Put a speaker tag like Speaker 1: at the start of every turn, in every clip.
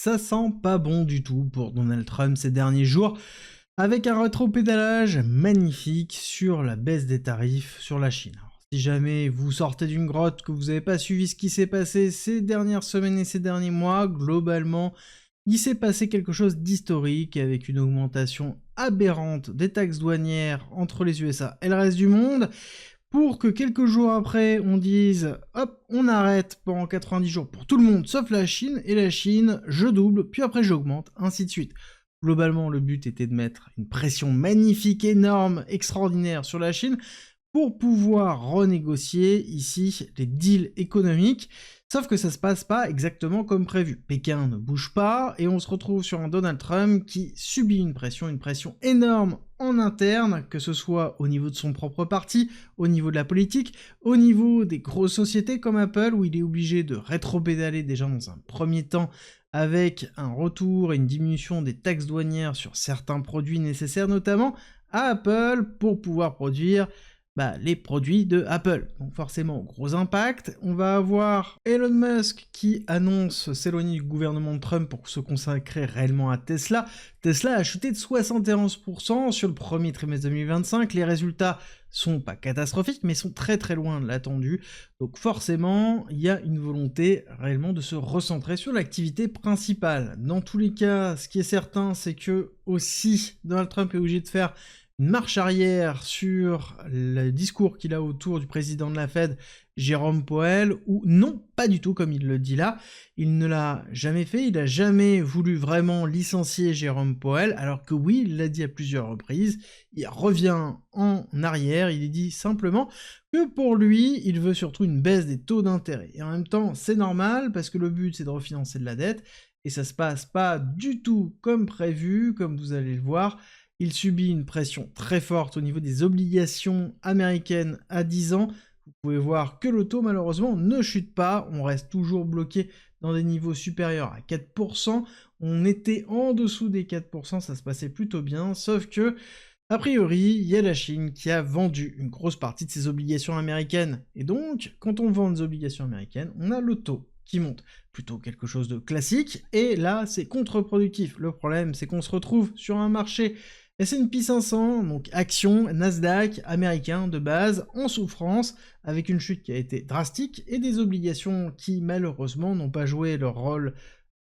Speaker 1: Ça sent pas bon du tout pour Donald Trump ces derniers jours, avec un rétropédalage magnifique sur la baisse des tarifs sur la Chine. Alors, si jamais vous sortez d'une grotte, que vous n'avez pas suivi ce qui s'est passé ces dernières semaines et ces derniers mois, globalement, il s'est passé quelque chose d'historique avec une augmentation aberrante des taxes douanières entre les USA et le reste du monde, pour que quelques jours après, on dise « Hop, on arrête pendant 90 jours pour tout le monde, sauf la Chine, et la Chine, je double, puis après j'augmente, ainsi de suite. » Globalement, le but était de mettre une pression magnifique, énorme, extraordinaire sur la Chine pour pouvoir renégocier ici les deals économiques, sauf que ça se passe pas exactement comme prévu. Pékin ne bouge pas, et on se retrouve sur un Donald Trump qui subit une pression énorme en interne, que ce soit au niveau de son propre parti, au niveau de la politique, au niveau des grosses sociétés comme Apple, où il est obligé de rétropédaler déjà dans un premier temps avec un retour et une diminution des taxes douanières sur certains produits nécessaires, notamment à Apple, pour pouvoir produire les produits de Apple. Donc forcément, gros impact. On va avoir Elon Musk qui annonce s'éloigner du gouvernement de Trump pour se consacrer réellement à Tesla. Tesla a chuté de 71% sur le premier trimestre 2025. Les résultats sont pas catastrophiques, mais sont très très loin de l'attendu. Donc forcément, il y a une volonté réellement de se recentrer sur l'activité principale. Dans tous les cas, ce qui est certain, c'est que aussi Donald Trump est obligé de faire une marche arrière sur le discours qu'il a autour du président de la Fed, Jérôme Powell, ou non, pas du tout comme il le dit là, il ne l'a jamais fait, il n'a jamais voulu vraiment licencier Jérôme Powell, alors que oui, il l'a dit à plusieurs reprises, il revient en arrière, il dit simplement que pour lui, il veut surtout une baisse des taux d'intérêt. Et en même temps, c'est normal, parce que le but c'est de refinancer de la dette, et ça se passe pas du tout comme prévu, comme vous allez le voir. Il subit une pression très forte au niveau des obligations américaines à 10 ans. Vous pouvez voir que le taux, malheureusement, ne chute pas. On reste toujours bloqué dans des niveaux supérieurs à 4%. On était en dessous des 4%, ça se passait plutôt bien, sauf que, a priori, il y a la Chine qui a vendu une grosse partie de ses obligations américaines. Et donc, quand on vend des obligations américaines, on a le taux qui monte. Plutôt quelque chose de classique, et là, c'est contre-productif. Le problème, c'est qu'on se retrouve sur un marché S&P 500, donc action, Nasdaq, américain de base, en souffrance, avec une chute qui a été drastique, et des obligations qui, malheureusement, n'ont pas joué leur rôle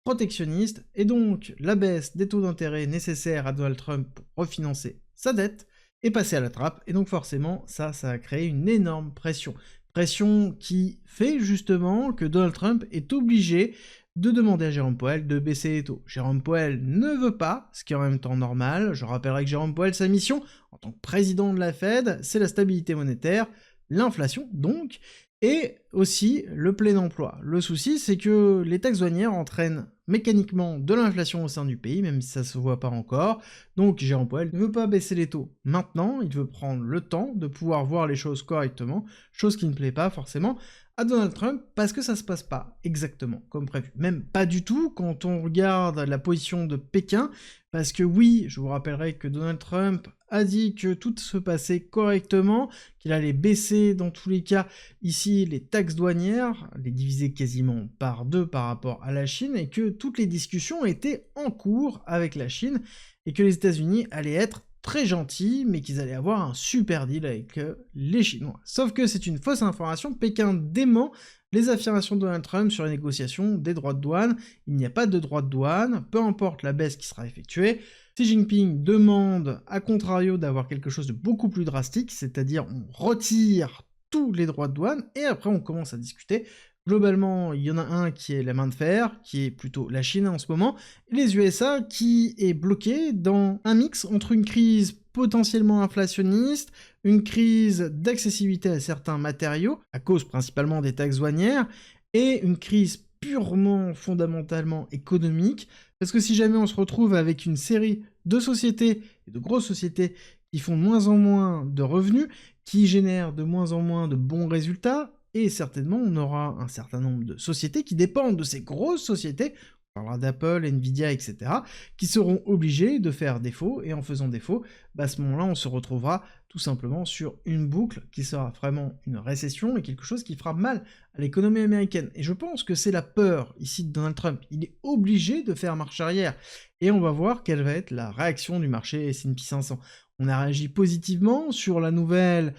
Speaker 1: protectionniste, et donc la baisse des taux d'intérêt nécessaires à Donald Trump pour refinancer sa dette est passée à la trappe, et donc forcément, ça a créé une énorme pression. Pression qui fait justement que Donald Trump est obligé de demander à Jérôme Powell de baisser les taux. Jérôme Powell ne veut pas, ce qui est en même temps normal. Je rappellerai que Jérôme Powell, sa mission, en tant que président de la Fed, c'est la stabilité monétaire, l'inflation donc, et aussi le plein emploi. Le souci, c'est que les taxes douanières entraînent mécaniquement de l'inflation au sein du pays, même si ça se voit pas encore. Donc Jérôme Powell ne veut pas baisser les taux maintenant, il veut prendre le temps de pouvoir voir les choses correctement, chose qui ne plaît pas forcément à Donald Trump, parce que ça se passe pas exactement comme prévu. Même pas du tout quand on regarde la position de Pékin, parce que oui, je vous rappellerai que Donald Trump a dit que tout se passait correctement, qu'il allait baisser dans tous les cas ici les taxes douanières, les diviser quasiment par 2 par rapport à la Chine, et que toutes les discussions étaient en cours avec la Chine, et que les États-Unis allaient être très gentils, mais qu'ils allaient avoir un super deal avec les Chinois. Sauf que c'est une fausse information, Pékin dément les affirmations de Donald Trump sur les négociations des droits de douane. Il n'y a pas de droits de douane, peu importe la baisse qui sera effectuée. Xi Jinping demande, à contrario, d'avoir quelque chose de beaucoup plus drastique, c'est-à-dire on retire tous les droits de douane, et après on commence à discuter. Globalement, il y en a un qui est la main de fer, qui est plutôt la Chine en ce moment, et les USA qui est bloqué dans un mix entre une crise potentiellement inflationniste, une crise d'accessibilité à certains matériaux, à cause principalement des taxes douanières, et une crise purement, fondamentalement économique, parce que si jamais on se retrouve avec une série de sociétés, et de grosses sociétés, qui font de moins en moins de revenus, qui génèrent de moins en moins de bons résultats, et certainement on aura un certain nombre de sociétés qui dépendent de ces grosses sociétés parlera d'Apple, Nvidia, etc., qui seront obligés de faire défaut, et en faisant défaut, à ce moment-là, on se retrouvera tout simplement sur une boucle qui sera vraiment une récession et quelque chose qui fera mal à l'économie américaine. Et je pense que c'est la peur ici de Donald Trump. Il est obligé de faire marche arrière. Et on va voir quelle va être la réaction du marché S&P 500. On a réagi positivement sur la nouvelle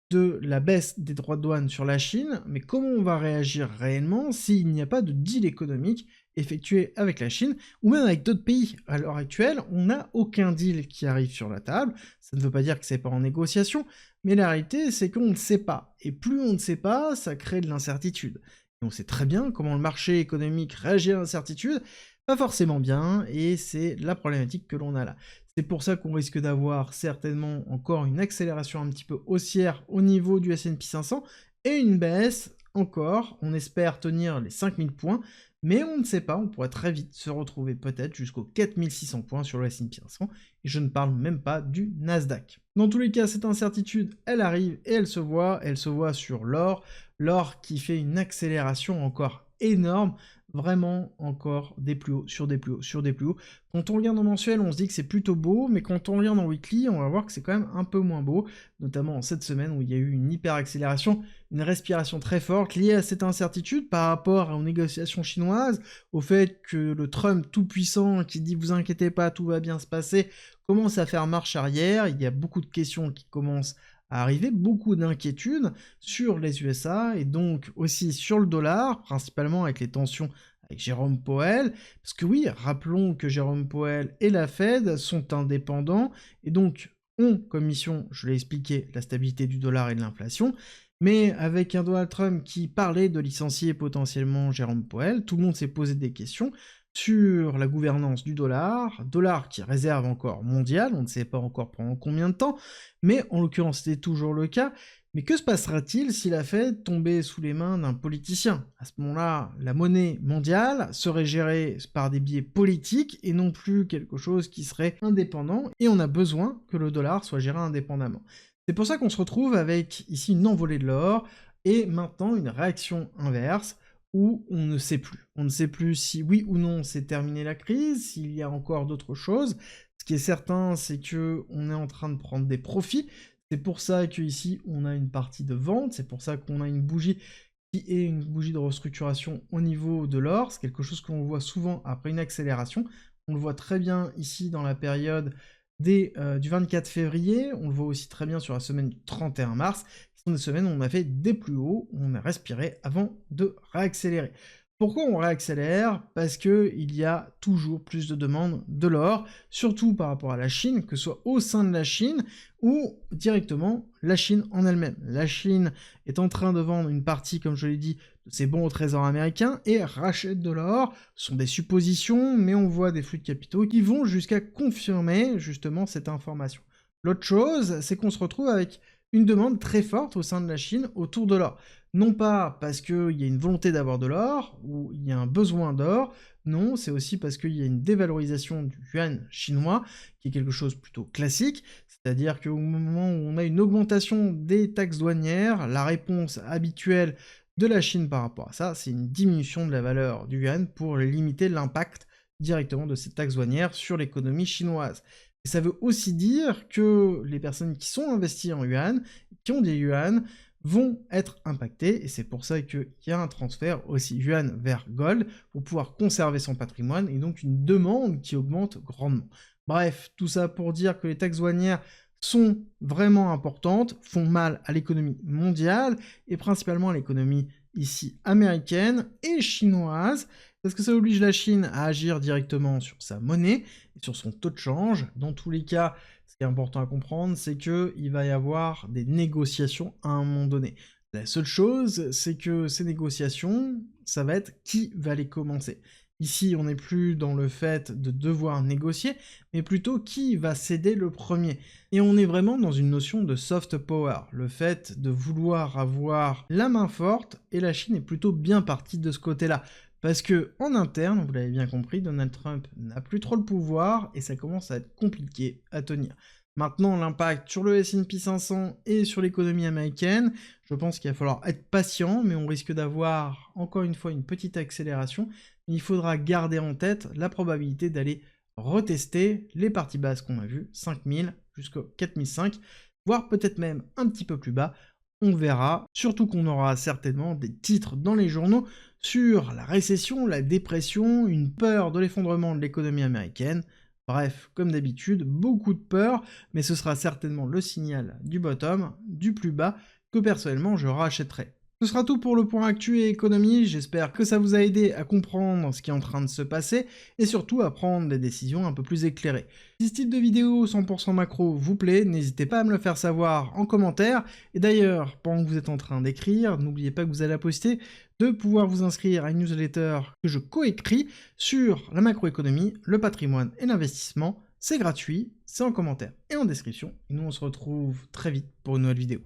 Speaker 1: de la baisse des droits de douane sur la Chine, mais comment on va réagir réellement s'il n'y a pas de deal économique effectué avec la Chine, ou même avec d'autres pays? À l'heure actuelle, on n'a aucun deal qui arrive sur la table, ça ne veut pas dire que c'est pas en négociation, mais la réalité c'est qu'on ne sait pas, et plus on ne sait pas, ça crée de l'incertitude. Et on sait très bien comment le marché économique réagit à l'incertitude, pas forcément bien, et c'est la problématique que l'on a là. C'est pour ça qu'on risque d'avoir certainement encore une accélération un petit peu haussière au niveau du S&P 500 et une baisse encore. On espère tenir les 5000 points, mais on ne sait pas, on pourrait très vite se retrouver peut-être jusqu'aux 4600 points sur le S&P 500, et je ne parle même pas du Nasdaq. Dans tous les cas, cette incertitude, elle arrive et elle se voit sur l'or qui fait une accélération encore énorme, vraiment encore des plus hauts, sur des plus hauts, sur des plus hauts. Quand on regarde en mensuel, on se dit que c'est plutôt beau, mais quand on regarde en weekly, on va voir que c'est quand même un peu moins beau, notamment en cette semaine où il y a eu une hyper accélération, une respiration très forte liée à cette incertitude par rapport aux négociations chinoises, au fait que le Trump tout-puissant qui dit vous inquiétez pas, tout va bien se passer, commence à faire marche arrière. Il y a beaucoup de questions qui commencent à arriver, beaucoup d'inquiétudes sur les USA et donc aussi sur le dollar, principalement avec les tensions avec Jérôme Powell, parce que oui, rappelons que Jérôme Powell et la Fed sont indépendants et donc ont comme mission, je l'ai expliqué, la stabilité du dollar et de l'inflation, mais avec un Donald Trump qui parlait de licencier potentiellement Jérôme Powell, tout le monde s'est posé des questions sur la gouvernance du dollar qui est réserve encore mondiale, on ne sait pas encore pendant combien de temps, mais en l'occurrence c'était toujours le cas. Mais que se passera-t-il si la Fed tombait sous les mains d'un politicien? À ce moment-là, la monnaie mondiale serait gérée par des biais politiques et non plus quelque chose qui serait indépendant, et on a besoin que le dollar soit géré indépendamment. C'est pour ça qu'on se retrouve avec ici une envolée de l'or, et maintenant une réaction inverse, où on ne sait plus. On ne sait plus si oui ou non c'est terminé la crise, s'il y a encore d'autres choses. Ce qui est certain, c'est que on est en train de prendre des profits. C'est pour ça qu'ici, on a une partie de vente, c'est pour ça qu'on a une bougie qui est une bougie de restructuration au niveau de l'or. C'est quelque chose qu'on voit souvent après une accélération. On le voit très bien ici dans la période du 24 février, on le voit aussi très bien sur la semaine du 31 mars, qui sont des semaines où on a fait des plus hauts, où on a respiré avant de réaccélérer. Pourquoi on réaccélère? Parce qu'il y a toujours plus de demandes de l'or, surtout par rapport à la Chine, que ce soit au sein de la Chine ou directement la Chine en elle-même. La Chine est en train de vendre une partie, comme je l'ai dit, de ses bons au trésor américain et rachète de l'or. Ce sont des suppositions, mais on voit des flux de capitaux qui vont jusqu'à confirmer justement cette information. L'autre chose, c'est qu'on se retrouve avec une demande très forte au sein de la Chine autour de l'or. Non pas parce qu'il y a une volonté d'avoir de l'or, ou il y a un besoin d'or, non, c'est aussi parce qu'il y a une dévalorisation du yuan chinois, qui est quelque chose plutôt classique, c'est-à-dire qu'au moment où on a une augmentation des taxes douanières, la réponse habituelle de la Chine par rapport à ça, c'est une diminution de la valeur du yuan pour limiter l'impact directement de ces taxes douanières sur l'économie chinoise. Et ça veut aussi dire que les personnes qui sont investies en yuan, qui ont des yuan, vont être impactés, et c'est pour ça qu'il y a un transfert aussi yuan vers gold pour pouvoir conserver son patrimoine, et donc une demande qui augmente grandement. Bref, tout ça pour dire que les taxes douanières sont vraiment importantes, font mal à l'économie mondiale, et principalement à l'économie ici américaine et chinoise, parce que ça oblige la Chine à agir directement sur sa monnaie et sur son taux de change. Dans tous les cas, ce qui est important à comprendre, c'est qu'il va y avoir des négociations à un moment donné. La seule chose, c'est que ces négociations, ça va être qui va les commencer. Ici, on n'est plus dans le fait de devoir négocier, mais plutôt qui va céder le premier. Et on est vraiment dans une notion de soft power, le fait de vouloir avoir la main forte, et la Chine est plutôt bien partie de ce côté-là. Parce que en interne, vous l'avez bien compris, Donald Trump n'a plus trop le pouvoir, et ça commence à être compliqué à tenir. Maintenant, l'impact sur le S&P 500 et sur l'économie américaine, je pense qu'il va falloir être patient, mais on risque d'avoir encore une fois une petite accélération il faudra garder en tête la probabilité d'aller retester les parties basses qu'on a vues, 5000 jusqu'au 4005, voire peut-être même un petit peu plus bas. On verra, surtout qu'on aura certainement des titres dans les journaux sur la récession, la dépression, une peur de l'effondrement de l'économie américaine. Bref, comme d'habitude, beaucoup de peur, mais ce sera certainement le signal du bottom, du plus bas, que personnellement je rachèterai. Ce sera tout pour le point actu et économie, j'espère que ça vous a aidé à comprendre ce qui est en train de se passer, et surtout à prendre des décisions un peu plus éclairées. Si ce type de vidéo 100% macro vous plaît, n'hésitez pas à me le faire savoir en commentaire, et d'ailleurs, pendant que vous êtes en train d'écrire, n'oubliez pas que vous allez la poster, de pouvoir vous inscrire à une newsletter que je coécris sur la macroéconomie, le patrimoine et l'investissement. C'est gratuit, c'est en commentaire et en description, et nous on se retrouve très vite pour une nouvelle vidéo.